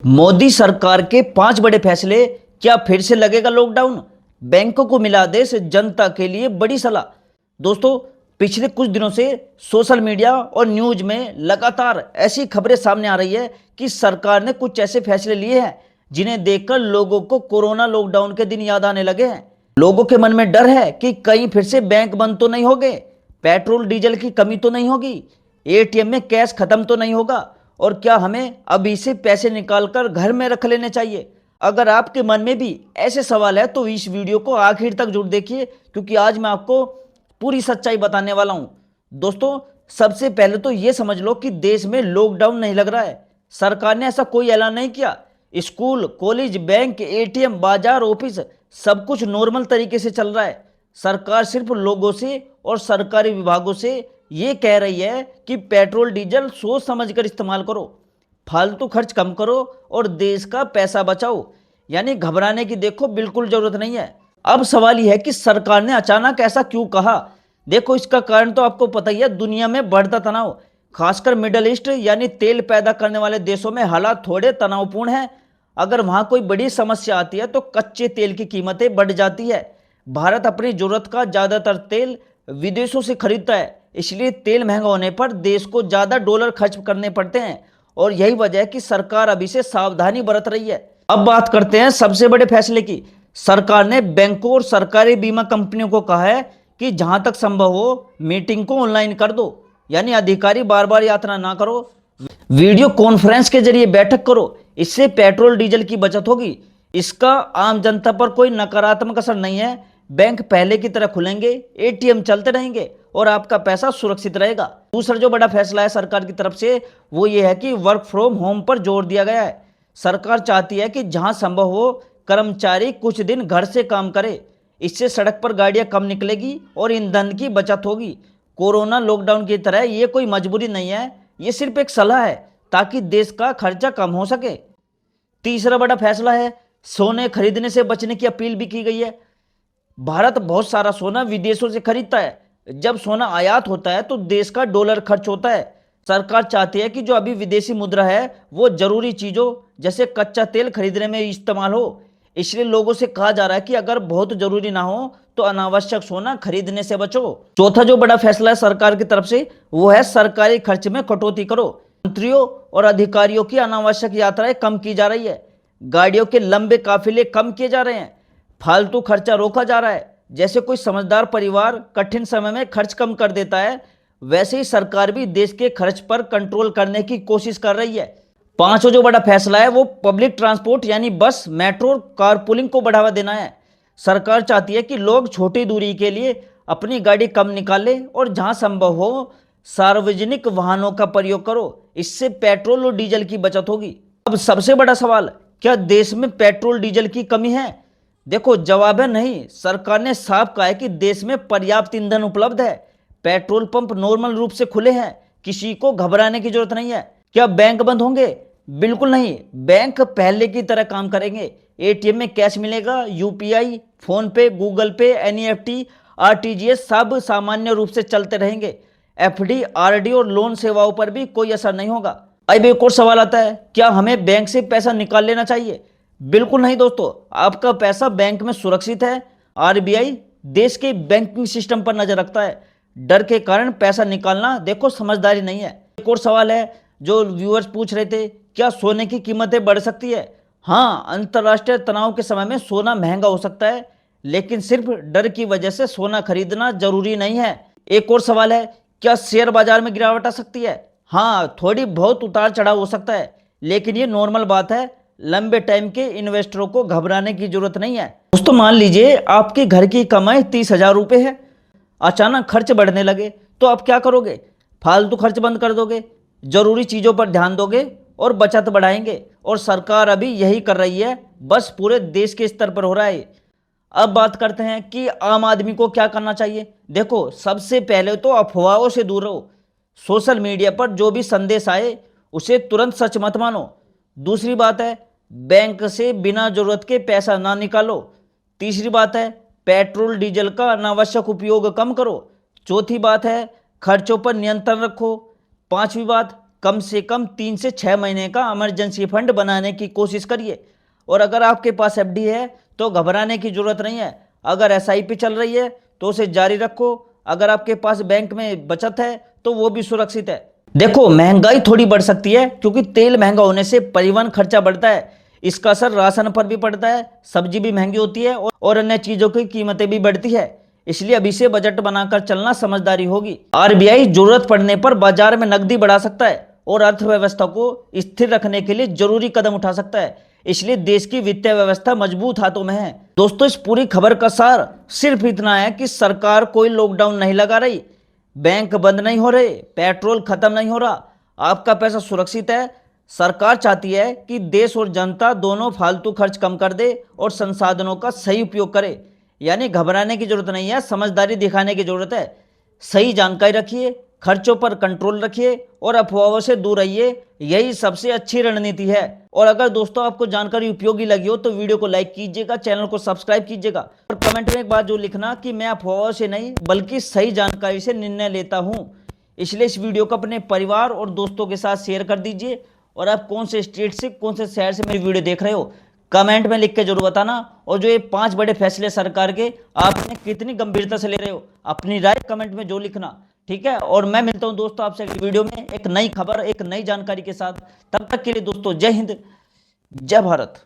मोदी सरकार के 5 बड़े फैसले, क्या फिर से लगेगा लॉकडाउन? बैंकों को मिला आदेश, जनता के लिए बड़ी सलाह। दोस्तों, पिछले कुछ दिनों से सोशल मीडिया और न्यूज में लगातार ऐसी खबरें सामने आ रही है कि सरकार ने कुछ ऐसे फैसले लिए हैं जिन्हें देखकर लोगों को कोरोना लॉकडाउन के दिन याद आने लगे हैं। लोगों के मन में डर है कि कहीं फिर से बैंक बंद तो नहीं हो गए, पेट्रोल डीजल की कमी तो नहीं होगी, एटीएम में कैश खत्म तो नहीं होगा, और क्या हमें अभी से पैसे निकालकर घर में रख लेने चाहिए। अगर आपके मन में भी ऐसे सवाल है तो इस वीडियो को आखिर तक जरूर देखिए, क्योंकि आज मैं आपको पूरी सच्चाई बताने वाला हूं। दोस्तों, सबसे पहले तो यह समझ लो कि देश में लॉकडाउन नहीं लग रहा है। सरकार ने ऐसा कोई ऐलान नहीं किया। स्कूल, कॉलेज, बैंक, एटीएम, बाजार, ऑफिस सब कुछ नॉर्मल तरीके से चल रहा है। सरकार सिर्फ लोगों से और सरकारी विभागों से ये कह रही है कि पेट्रोल डीजल सोच समझकर इस्तेमाल करो, फालतू खर्च कम करो और देश का पैसा बचाओ। यानी घबराने की देखो बिल्कुल जरूरत नहीं है। अब सवाल यह है कि सरकार ने अचानक ऐसा क्यों कहा। देखो, इसका कारण तो आपको पता ही है, दुनिया में बढ़ता तनाव, खासकर मिडल ईस्ट यानी तेल पैदा करने वाले देशों में हालात थोड़े तनावपूर्ण हैं। अगर वहां कोई बड़ी समस्या आती है तो कच्चे तेल की कीमतें बढ़ जाती है। भारत अपनी जरूरत का ज्यादातर तेल विदेशों से खरीदता है, इसलिए तेल महंगा होने पर देश को ज्यादा डॉलर खर्च करने पड़ते हैं, और यही वजह है कि सरकार अभी से सावधानी बरत रही है। अब बात करते हैं सबसे बड़े फैसले की। सरकार ने बैंकों और सरकारी बीमा कंपनियों को कहा है कि जहां तक संभव हो मीटिंग को ऑनलाइन कर दो, यानी अधिकारी बार बार यात्रा ना करो, वीडियो कॉन्फ्रेंस के जरिए बैठक करो। इससे पेट्रोल डीजल की बचत होगी। इसका आम जनता पर कोई नकारात्मक असर नहीं है। बैंक पहले की तरह खुलेंगे, एटीएम चलते रहेंगे और आपका पैसा सुरक्षित रहेगा। दूसरा जो बड़ा फैसला है सरकार की तरफ से, वो ये है कि वर्क फ्रॉम होम पर जोर दिया गया है। सरकार चाहती है कि जहां संभव हो कर्मचारी कुछ दिन घर से काम करे। इससे सड़क पर गाड़ियां कम निकलेगी और ईंधन की बचत होगी। कोरोना लॉकडाउन की तरह ये कोई मजबूरी नहीं है, ये सिर्फ एक सलाह है ताकि देश का खर्चा कम हो सके। तीसरा बड़ा फैसला है, सोने खरीदने से बचने की अपील भी की गई है। भारत बहुत सारा सोना विदेशों से खरीदता है। जब सोना आयात होता है तो देश का डॉलर खर्च होता है। सरकार चाहती है कि जो अभी विदेशी मुद्रा है वो जरूरी चीजों जैसे कच्चा तेल खरीदने में इस्तेमाल हो। इसलिए लोगों से कहा जा रहा है कि अगर बहुत जरूरी ना हो तो अनावश्यक सोना खरीदने से बचो। चौथा जो बड़ा फैसला है सरकार की तरफ से, वो है सरकारी खर्च में कटौती करो। मंत्रियों और अधिकारियों की अनावश्यक यात्राएं कम की जा रही है, गाड़ियों के लंबे काफिले कम किए जा रहे हैं, फालतू खर्चा रोका जा रहा है। जैसे कोई समझदार परिवार कठिन समय में खर्च कम कर देता है, वैसे ही सरकार भी देश के खर्च पर कंट्रोल करने की कोशिश कर रही है। पांचवा जो बड़ा फैसला है वो पब्लिक ट्रांसपोर्ट यानी बस, मेट्रो, कारपूलिंग को बढ़ावा देना है। सरकार चाहती है कि लोग छोटी दूरी के लिए अपनी गाड़ी कम निकालें और जहां संभव हो सार्वजनिक वाहनों का प्रयोग करो। इससे पेट्रोल और डीजल की बचत होगी। अब सबसे बड़ा सवाल, क्या देश में पेट्रोल डीजल की कमी है? देखो, जवाब है नहीं। सरकार ने साफ कहा है कि देश में पर्याप्त ईंधन उपलब्ध है, पेट्रोल पंप नॉर्मल रूप से खुले हैं, किसी को घबराने की जरूरत नहीं है। क्या बैंक बंद होंगे? बिल्कुल नहीं, बैंक पहले की तरह काम करेंगे। एटीएम में कैश मिलेगा, यूपीआई, फोन पे, गूगल पे, एनईएफटी, आरटीजीएस सब सामान्य रूप से चलते रहेंगे। एफडी, आरडी और लोन सेवाओं पर भी कोई असर नहीं होगा। अब एक और सवाल आता है, क्या हमें बैंक से पैसा निकाल लेना चाहिए? बिल्कुल नहीं दोस्तों, आपका पैसा बैंक में सुरक्षित है। आरबीआई देश के बैंकिंग सिस्टम पर नजर रखता है। डर के कारण पैसा निकालना देखो समझदारी नहीं है। एक और सवाल है जो व्यूअर्स पूछ रहे थे, क्या सोने की कीमतें बढ़ सकती है? हाँ, अंतर्राष्ट्रीय तनाव के समय में सोना महंगा हो सकता है, लेकिन सिर्फ डर की वजह से सोना खरीदना जरूरी नहीं है। एक और सवाल है, क्या शेयर बाजार में गिरावट आ सकती है? हाँ, थोड़ी बहुत उतार चढ़ाव हो सकता है, लेकिन ये नॉर्मल बात है। लंबे टाइम के इन्वेस्टरों को घबराने की जरूरत नहीं है। दोस्तों, मान लीजिए आपके घर की कमाई 30,000 रुपये है, अचानक खर्च बढ़ने लगे तो आप क्या करोगे? फालतू खर्च बंद कर दोगे, जरूरी चीजों पर ध्यान दोगे और बचत बढ़ाएंगे। और सरकार अभी यही कर रही है, बस पूरे देश के स्तर पर हो रहा है। अब बात करते हैं कि आम आदमी को क्या करना चाहिए। देखो, सबसे पहले तो अफवाहों से दूर रहो। सोशल मीडिया पर जो भी संदेश आए उसे तुरंत सच मत मानो। दूसरी बात है, बैंक से बिना जरूरत के पैसा ना निकालो। तीसरी बात है, पेट्रोल डीजल का अनावश्यक उपयोग कम करो। चौथी बात है, खर्चों पर नियंत्रण रखो। पांचवी बात, कम से कम 3 से 6 महीने का इमरजेंसी फंड बनाने की कोशिश करिए। और अगर आपके पास एफडी है तो घबराने की जरूरत नहीं है। अगर एसआईपी चल रही है तो उसे जारी रखो। अगर आपके पास बैंक में बचत है तो वो भी सुरक्षित है। देखो, महंगाई थोड़ी बढ़ सकती है क्योंकि तेल महंगा होने से परिवहन खर्चा बढ़ता है। इसका असर राशन पर भी पड़ता है, सब्जी भी महंगी होती है और अन्य चीजों की कीमतें भी बढ़ती है। इसलिए अभी से बजट बनाकर चलना समझदारी होगी। आरबीआई जरूरत पड़ने पर बाजार में नकदी बढ़ा सकता है और अर्थव्यवस्था को स्थिर रखने के लिए जरूरी कदम उठा सकता है। इसलिए देश की वित्तीय व्यवस्था मजबूत हाथों में है। दोस्तों, इस पूरी खबर का सार सिर्फ इतना है कि सरकार कोई लॉकडाउन नहीं लगा रही, बैंक बंद नहीं हो रहे, पेट्रोल खत्म नहीं हो रहा, आपका पैसा सुरक्षित है। सरकार चाहती है कि देश और जनता दोनों फालतू खर्च कम कर दे और संसाधनों का सही उपयोग करे। यानी घबराने की जरूरत नहीं है, समझदारी दिखाने की जरूरत है। सही जानकारी रखिए, खर्चों पर कंट्रोल रखिए और अफवाहों से दूर रहिए। यही सबसे अच्छी रणनीति है। और अगर दोस्तों आपको जानकारी उपयोगी लगी हो तो वीडियो को लाइक कीजिएगा, चैनल को सब्सक्राइब कीजिएगा और कमेंट में एक बात जो लिखना कि मैं अफवाहों से नहीं बल्कि सही जानकारी से निर्णय लेता हूं। इसलिए इस वीडियो को अपने परिवार और दोस्तों के साथ शेयर कर दीजिए। और आप कौन से स्टेट से, कौन से शहर से मेरी वीडियो देख रहे हो, कमेंट में लिख के जरूर बताना। और जो ये 5 बड़े फैसले सरकार के, आपने कितनी गंभीरता से ले रहे हो, अपनी राय कमेंट में जो लिखना। ठीक है, और मैं मिलता हूं दोस्तों आपसे अगली वीडियो में एक नई खबर, एक नई जानकारी के साथ। तब तक के लिए दोस्तों, जय हिंद, जय भारत।